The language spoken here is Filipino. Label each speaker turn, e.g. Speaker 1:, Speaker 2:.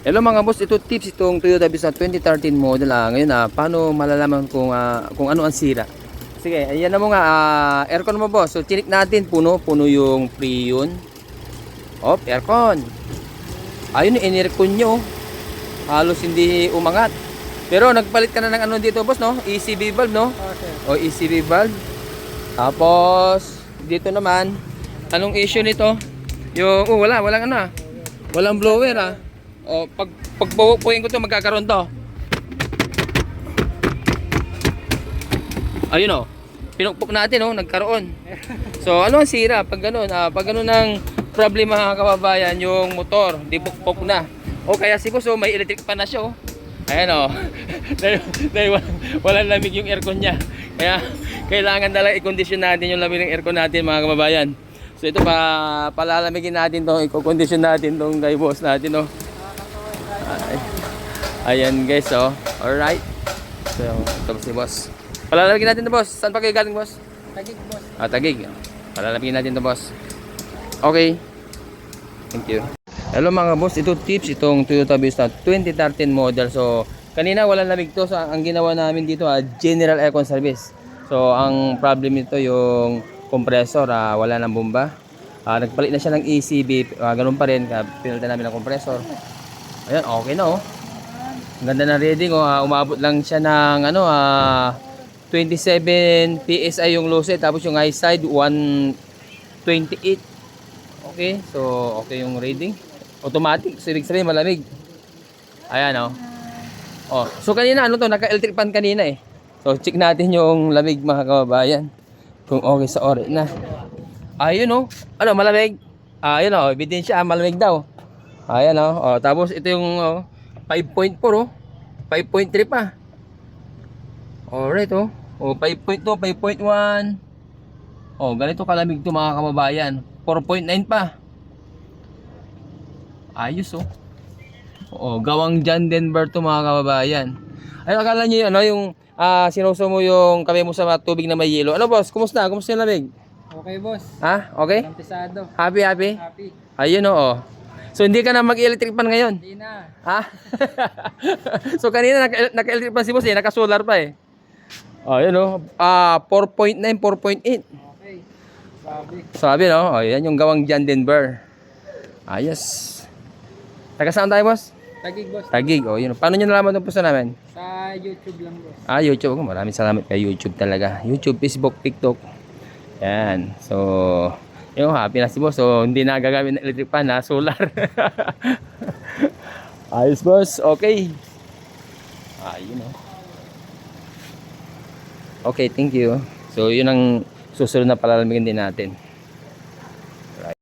Speaker 1: Hello mga boss, ito tips itong Toyota Vios na 2013 model. Ngayon paano malalaman kung ano ang sira? Sige, ayan na mo nga, aircon mo boss. So chinik natin, puno yung freon. Aircon. Ayun yung in-aircon nyo. Halos hindi umangat. Pero nagpalit ka na ng ano dito boss, no? ECB valve, no?
Speaker 2: Okay.
Speaker 1: O ECB valve. Tapos dito naman, anong issue nito? Yung walang ano. Walang blower pag bubuin ko to magkakaroon to. Ayun pinukpok natin nagkaroon. So ano ang sira pag ganun? Pag ganun ang problema mga kababayan, yung motor di pukpok na. Kaya si boss may electric pan na siya Ayan dahil walang lamig yung aircon niya. Kaya kailangan na lang i-condition natin yung lamig ng aircon natin mga kababayan. So ito palalamigin natin to, i-condition natin tong kay boss natin Ayan guys alright. So ito si boss. Palalamigin natin to boss. Saan pa kayo galing boss?
Speaker 2: Tagig boss.
Speaker 1: Tagig. Palalamigin natin to boss. Okay. Thank you. Hello mga boss, ito tips itong Toyota Vios na 2013 model. So kanina walang lamig to. So ang ginawa namin dito general aircon service. So ang problem nito yung compressor, wala nang bomba. Nagpalit na siya ng ECB, ganun pa rin, pinalitan namin ng compressor. Ayan, okay na Ang ganda ng reading umabot lang siya ng 27 PSI yung low side, tapos yung high side 128. Okay, so okay yung reading. Automatic, so ibig sabihin malamig. Ayan so kanina naka-electric fan kanina So check natin yung lamig mga kababayan. Kung okay sa oras na. Ayun malamig. Ayun ebidensya malamig daw. Ayan tapos ito yung 5.4 5.3 pa. Alright 5.2, 5.1. Ganito kalamig to mga kababayan. 4.9 pa. Ayos gawang John Denver to mga kababayan. Ay akala niyo yung sinuso mo yung kamay mo sa tubig na may yelo. Ano boss, kumusta? Kumusta yung lamig?
Speaker 2: Okay boss.
Speaker 1: Okay?
Speaker 2: Kampisado.
Speaker 1: Happy?
Speaker 2: Happy.
Speaker 1: Ayun So hindi ka na mag-electric pan ngayon?
Speaker 2: Hindi na.
Speaker 1: So kanina naka-electric pan si boss naka-solar pa Ayun 4.9, 4.8.
Speaker 2: Okay.
Speaker 1: Sabi yan yung gawang John Denver. Ayos. Taga saan tayo boss?
Speaker 2: Tagig boss.
Speaker 1: Tagig. Yun. Paano nyo nalaman itong pusta namin?
Speaker 2: Sa YouTube lang boss.
Speaker 1: YouTube. Maraming salamat kay YouTube talaga. YouTube, Facebook, TikTok. Yan. So, happy na si boss. So, hindi na gagamit ng electric pan solar. Ayos boss. Okay. Ayun Okay, thank you. So, yun ang susunod na palalamigin din natin.